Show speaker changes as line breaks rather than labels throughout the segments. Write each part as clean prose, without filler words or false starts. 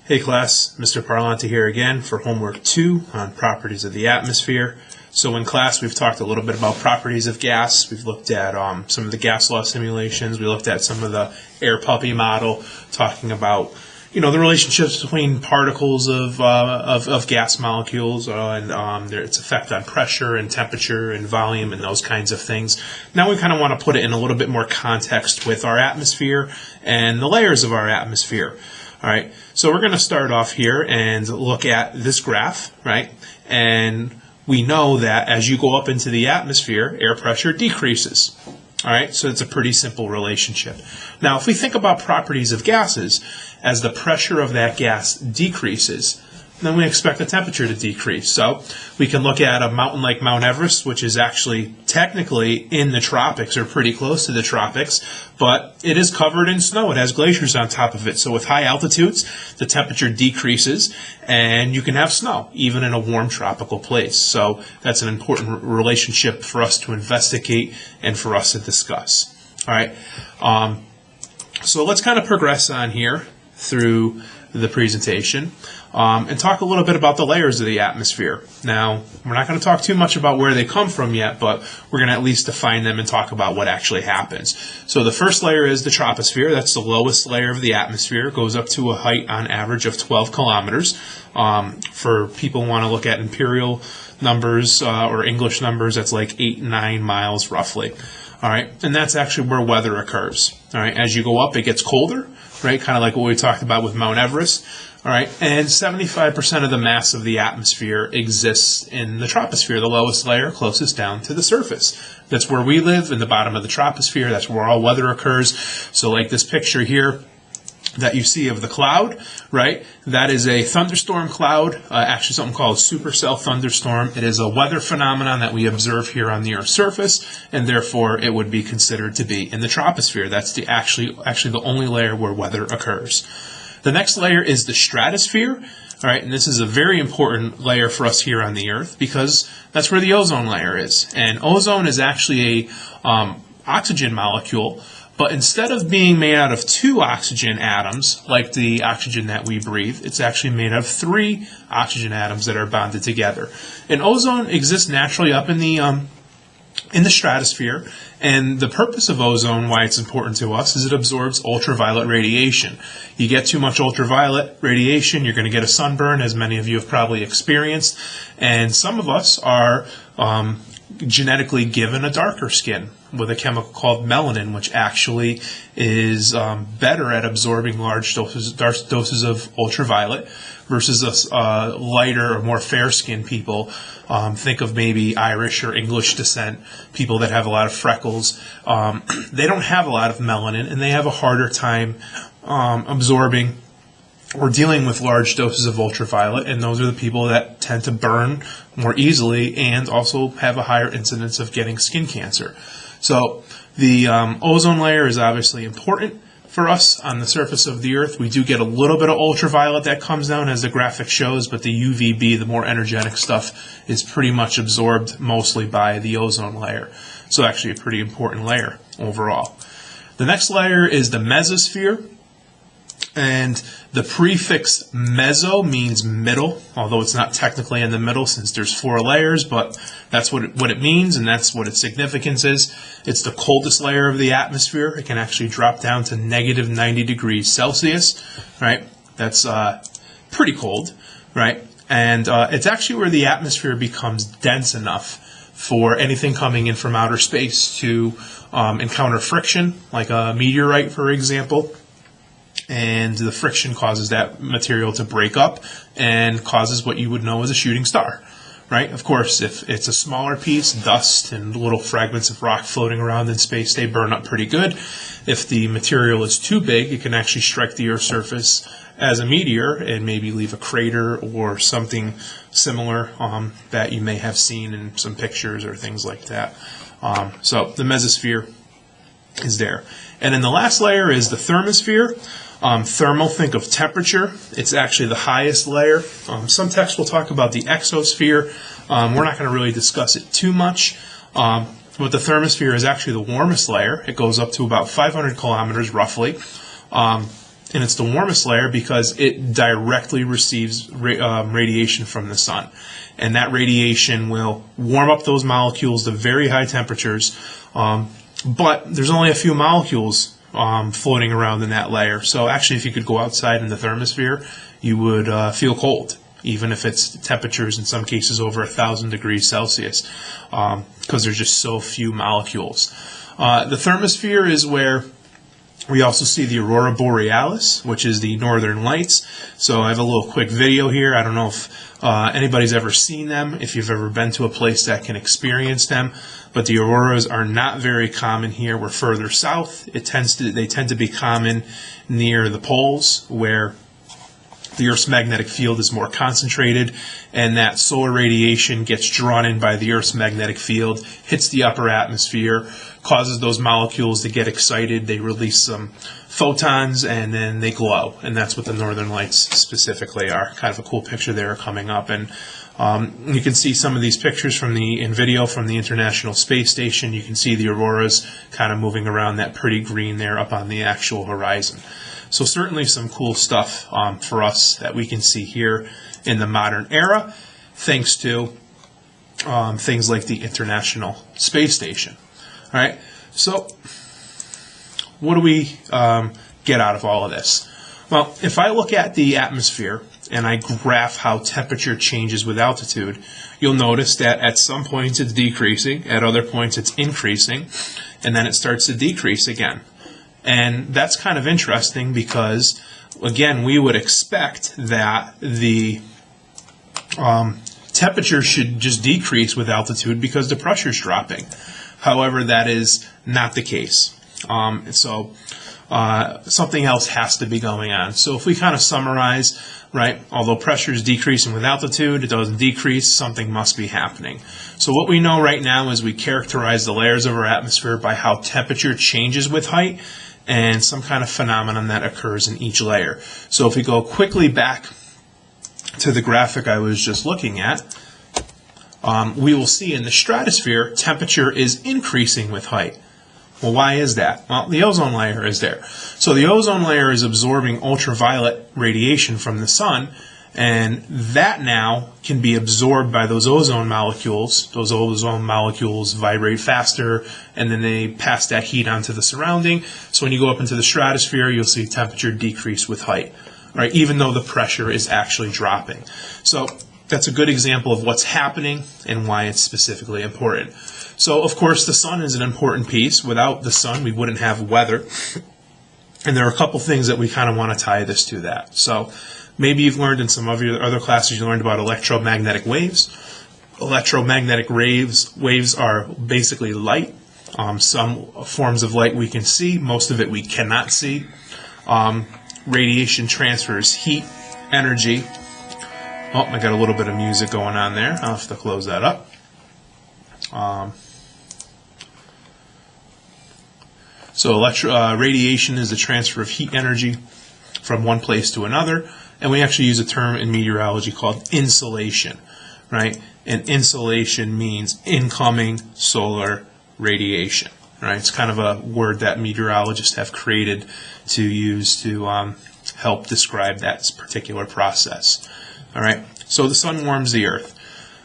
Hey class, Mr. Parlante here again for homework 2 on properties of the atmosphere. So in class we've talked a little bit about properties of gas. We've looked at some of the gas law simulations. We looked at some of the air puppy model, talking about the relationships between particles of gas molecules and its effect on pressure and temperature and volume and those kinds of things. Now we kind of want to put it in a little bit more context with our atmosphere and the layers of our atmosphere. All right, so we're going to start off here and look at this graph, right? And we know that as you go up into the atmosphere, air pressure decreases. All right, so it's a pretty simple relationship. Now, if we think about properties of gases, as the pressure of that gas decreases, then we expect the temperature to decrease. So we can look at a mountain like Mount Everest, which is actually technically in the tropics or pretty close to the tropics, but it is covered in snow. It has glaciers on top of it. So with high altitudes, the temperature decreases and you can have snow, even in a warm tropical place. So that's an important relationship for us to investigate and for us to discuss. All right. So let's kind of progress on here through the presentation and talk a little bit about the layers of the atmosphere. Now, we're not going to talk too much about where they come from yet, but we're going to at least define them and talk about what actually happens. So the first layer is the troposphere. That's the lowest layer of the atmosphere. It goes up to a height on average of 12 kilometers. For people who want to look at imperial numbers or English numbers, that's like 8-9 miles roughly. All right, and that's actually where weather occurs. All right, as you go up, it gets colder, right? Kind of like what we talked about with Mount Everest. All right, and 75% of the mass of the atmosphere exists in the troposphere, the lowest layer closest down to the surface. That's where we live, in the bottom of the troposphere. That's where all weather occurs. So like this picture here that you see of the cloud, right? That is a thunderstorm cloud, actually something called supercell thunderstorm. It is a weather phenomenon that we observe here on the Earth's surface, and therefore it would be considered to be in the troposphere. That's the actually the only layer where weather occurs. The next layer is the stratosphere. All right, and this is a very important layer for us here on the Earth because that's where the ozone layer is. And ozone is actually a oxygen molecule, but instead of being made out of 2 oxygen atoms, like the oxygen that we breathe, it's actually made out of 3 oxygen atoms that are bonded together. And ozone exists naturally up in the stratosphere, and the purpose of ozone, why it's important to us, is it absorbs ultraviolet radiation. You get too much ultraviolet radiation, you're going to get a sunburn, as many of you have probably experienced, and some of us are genetically given a darker skin with a chemical called melanin, which actually is better at absorbing large doses of ultraviolet versus us lighter or more fair-skinned people. Think of maybe Irish or English descent, people that have a lot of freckles. They don't have a lot of melanin, and they have a harder time absorbing or dealing with large doses of ultraviolet, and those are the people that tend to burn more easily and also have a higher incidence of getting skin cancer. So the ozone layer is obviously important for us on the surface of the Earth. We do get a little bit of ultraviolet that comes down, as the graphic shows, but the UVB, the more energetic stuff, is pretty much absorbed mostly by the ozone layer. So actually a pretty important layer overall. The next layer is the mesosphere. And the prefix meso means middle, although it's not technically in the middle since there's 4 layers, but that's what it means, and that's what its significance is. It's the coldest layer of the atmosphere. It can actually drop down to negative 90 degrees Celsius, right? That's pretty cold, right? And it's actually where the atmosphere becomes dense enough for anything coming in from outer space to encounter friction, like a meteorite, for example. And the friction causes that material to break up and causes what you would know as a shooting star, right? Of course, if it's a smaller piece, dust and little fragments of rock floating around in space, they burn up pretty good. If the material is too big, it can actually strike the Earth's surface as a meteor and maybe leave a crater or something similar that you may have seen in some pictures or things like that. So the mesosphere is there. And then the last layer is the thermosphere. Thermal, think of temperature. It's actually the highest layer. Some texts will talk about the exosphere. We're not going to really discuss it too much. But the thermosphere is actually the warmest layer. It goes up to about 500 kilometers roughly. and it's the warmest layer because it directly receives radiation from the sun. And that radiation will warm up those molecules to very high temperatures, but there's only a few molecules floating around in that layer. So actually, if you could go outside in the thermosphere, you would feel cold, even if it's temperatures in some cases over 1,000 degrees Celsius, because there's just so few molecules. The thermosphere is where we also see the aurora borealis, which is the northern lights. So I have a little quick video here. I don't know if anybody's ever seen them, if you've ever been to a place that can experience them, but the auroras are not very common here. We're further south. They tend to be common near the poles, where the Earth's magnetic field is more concentrated, and that solar radiation gets drawn in by the Earth's magnetic field, hits the upper atmosphere, causes those molecules to get excited. They release some photons, and then they glow, and that's what the northern lights specifically are. Kind of a cool picture there coming up, and you can see some of these pictures in video from the International Space Station. You can see the auroras kind of moving around that pretty green there up on the actual horizon. So certainly some cool stuff for us that we can see here in the modern era, thanks to things like the International Space Station. All right, so what do we get out of all of this? Well, if I look at the atmosphere and I graph how temperature changes with altitude, you'll notice that at some points it's decreasing, at other points it's increasing, and then it starts to decrease again. And that's kind of interesting because, again, we would expect that the temperature should just decrease with altitude because the pressure is dropping. However, that is not the case. Something else has to be going on. So if we kind of summarize, right, although pressure is decreasing with altitude, it doesn't decrease, something must be happening. So what we know right now is we characterize the layers of our atmosphere by how temperature changes with height, and some kind of phenomenon that occurs in each layer. So if we go quickly back to the graphic I was just looking at, we will see in the stratosphere temperature is increasing with height. Well, why is that? Well, the ozone layer is there. So the ozone layer is absorbing ultraviolet radiation from the sun, and that now can be absorbed by those ozone molecules. Those ozone molecules vibrate faster, and then they pass that heat onto the surrounding. So when you go up into the stratosphere, you'll see temperature decrease with height, right? Even though the pressure is actually dropping. So that's a good example of what's happening and why it's specifically important. So, of course, the sun is an important piece. Without the sun, we wouldn't have weather. And there are a couple things that we kind of want to tie this to that. So maybe you've learned in some of your other classes, you learned about electromagnetic waves. Electromagnetic waves are basically light. Some forms of light we can see, most of it we cannot see. Radiation transfers heat, energy. Oh, I got a little bit of music going on there. I'll have to close that up. So radiation is the transfer of heat energy from one place to another, and we actually use a term in meteorology called insolation, right? And insolation means incoming solar radiation, right? It's kind of a word that meteorologists have created to use to help describe that particular process. All right, so the sun warms the Earth.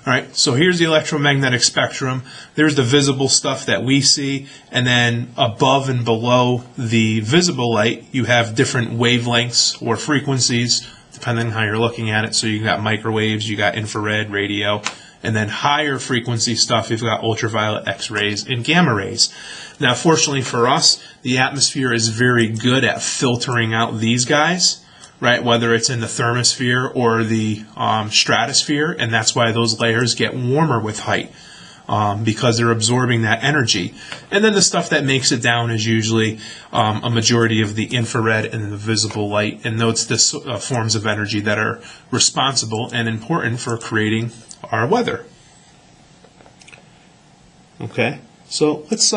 All right, so here's the electromagnetic spectrum. There's the visible stuff that we see, and then above and below the visible light, you have different wavelengths or frequencies, depending on how you're looking at it. So you got microwaves, you got infrared, radio, and then higher frequency stuff, you've got ultraviolet, X-rays, and gamma rays. Now, fortunately for us, the atmosphere is very good at filtering out these guys, right, whether it's in the thermosphere or the stratosphere, and that's why those layers get warmer with height, because they're absorbing that energy. And then the stuff that makes it down is usually a majority of the infrared and the visible light, and those forms of energy that are responsible and important for creating our weather. Okay, so let's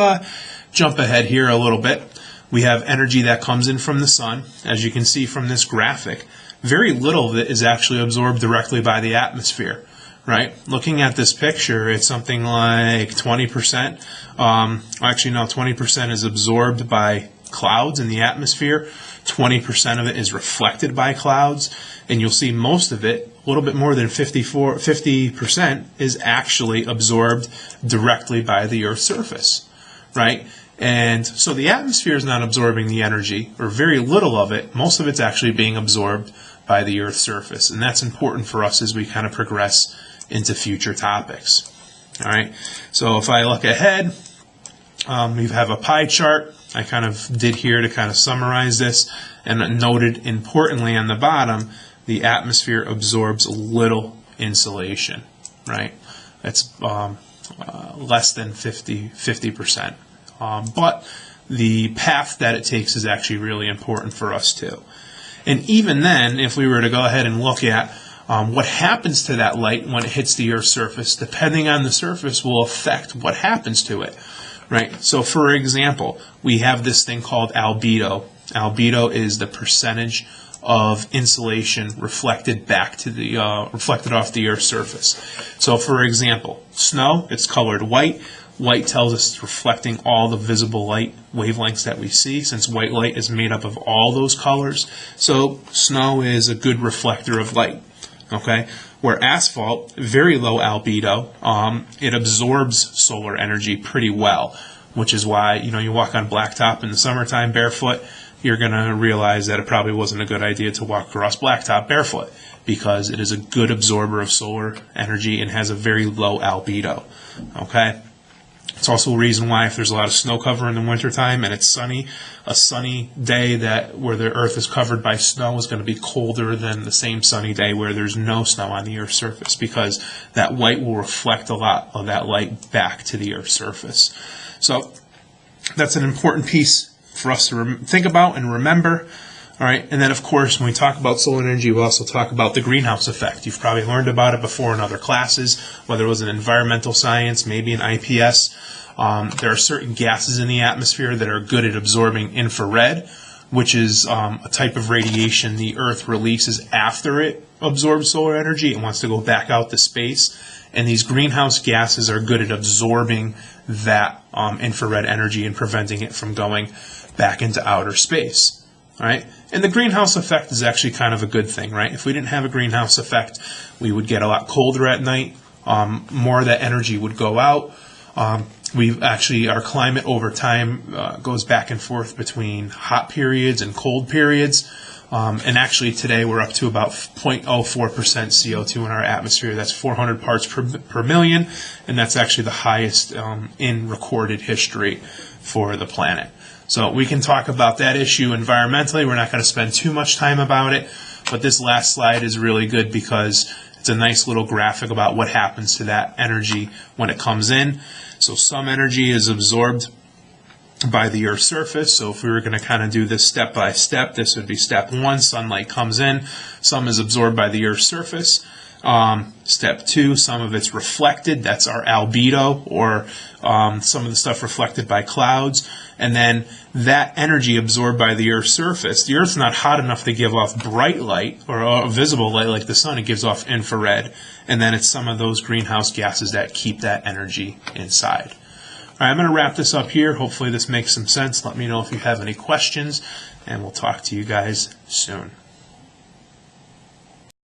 jump ahead here a little bit. We have energy that comes in from the sun. As you can see from this graphic, very little of it is actually absorbed directly by the atmosphere, right? Looking at this picture, it's something like 20%. Actually, no, 20% is absorbed by clouds in the atmosphere. 20% of it is reflected by clouds, and you'll see most of it, a little bit more than 50%, is actually absorbed directly by the Earth's surface, right? And so the atmosphere is not absorbing the energy, or very little of it. Most of it's actually being absorbed by the Earth's surface, and that's important for us as we kind of progress into future topics. All right, so if I look ahead, we have a pie chart I kind of did here to kind of summarize this, and noted importantly on the bottom, the atmosphere absorbs little insulation, right? It's less than 50%. But the path that it takes is actually really important for us too. And even then, if we were to go ahead and look at what happens to that light when it hits the Earth's surface, depending on the surface, will affect what happens to it, right? So for example, we have this thing called albedo. Albedo is the percentage of insulation reflected back to the reflected off the Earth's surface. So for example, snow, it's colored white. White tells us it's reflecting all the visible light wavelengths that we see, since white light is made up of all those colors. So snow is a good reflector of light. Okay, where asphalt, very low albedo, it absorbs solar energy pretty well, which is why, you walk on blacktop in the summertime barefoot, you're going to realize that it probably wasn't a good idea to walk across blacktop barefoot, because it is a good absorber of solar energy and has a very low albedo. Okay. It's also a reason why if there's a lot of snow cover in the wintertime and it's sunny, a sunny day where the Earth is covered by snow is going to be colder than the same sunny day where there's no snow on the Earth's surface, because that white will reflect a lot of that light back to the Earth's surface. So that's an important piece for us to think about and remember. All right, and then of course, when we talk about solar energy, we also talk about the greenhouse effect. You've probably learned about it before in other classes, whether it was in environmental science, maybe in IPS. There are certain gases in the atmosphere that are good at absorbing infrared, which is a type of radiation the Earth releases after it absorbs solar energy and wants to go back out to space. And these greenhouse gases are good at absorbing that infrared energy and preventing it from going back into outer space. All right, and the greenhouse effect is actually kind of a good thing, right? If we didn't have a greenhouse effect, we would get a lot colder at night. More of that energy would go out. Our climate over time goes back and forth between hot periods and cold periods. And actually today we're up to about 0.04% CO2 in our atmosphere. That's 400 parts per million, and that's actually the highest in recorded history for the planet. So we can talk about that issue environmentally. We're not going to spend too much time about it, but this last slide is really good because it's a nice little graphic about what happens to that energy when it comes in. So some energy is absorbed by the Earth's surface. So if we were going to kind of do this step by step, this would be step 1. Sunlight comes in. Some is absorbed by the Earth's surface. Step 2, some of it's reflected. That's our albedo, or some of the stuff reflected by clouds. And then that energy absorbed by the Earth's surface. The Earth's not hot enough to give off bright light or visible light like the sun. It gives off infrared. And then it's some of those greenhouse gases that keep that energy inside. All right, I'm going to wrap this up here. Hopefully this makes some sense. Let me know if you have any questions, and we'll talk to you guys soon.